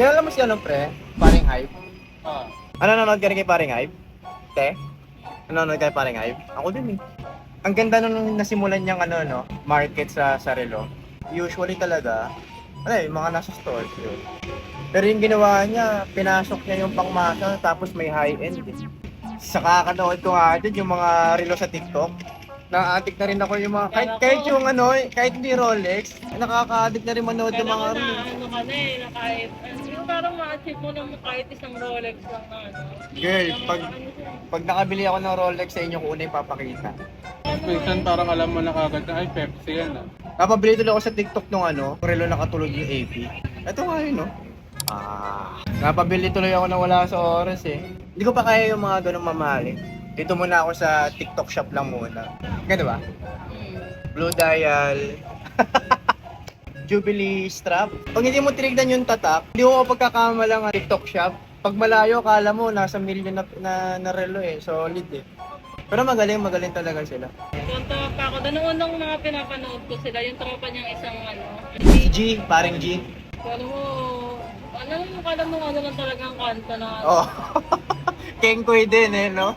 Kilala mo si ano, pre? Paring Hype? Ah. Nanonood ka rin kay Paring Hype? Te? Nanonood kay Paring Hype? Ako din eh. Ang ganda nung nasimulan niyang ano, no, market sa relo. Usually talaga, ano yung mga nasa stores yun. Pero yung ginawa niya, pinasok niya yung pangmasa tapos may high-end eh. Sa kakanood ko nga din yung mga relo sa TikTok. Na-addict na rin ako yung mga, kahit yung ano, kahit hindi Rolex, nakaka-addict na rin manood yung Kala mga ko na relo. ano ka na eh, na kahit, yung parang ma-achieve mo na kahit isang Rolex lang na ano. Girl, Na pag nakabili ako ng Rolex sa inyo, una yung papakita. Minsan parang alam mo na kagad na, ay Pepsi yan ah. Napabili tuloy ako sa TikTok nung ano, relo nakatulog yung AP. Ito nga yun, no? Napabili tuloy ako na wala sa oras eh. Hindi ko pa kaya yung mga ganong mamali. Dito muna ako sa TikTok shop lang muna. Ganda ba? Blue dial. Jubilee strap. Pag hindi mo tinignan yung tatak, hindi mo mapagkakamalang ang TikTok shop. Pag malayo, kala mo nasa million na relo eh. Solid eh. Pero magaling talaga sila. Tuntua pa ako. Doon nung unang mga pinapanood ko sila, yung tropa niyang isang ano. G, paring G. Kala mo ano lang talagang kanta na ano. Oh. Kengkoy din eh, no?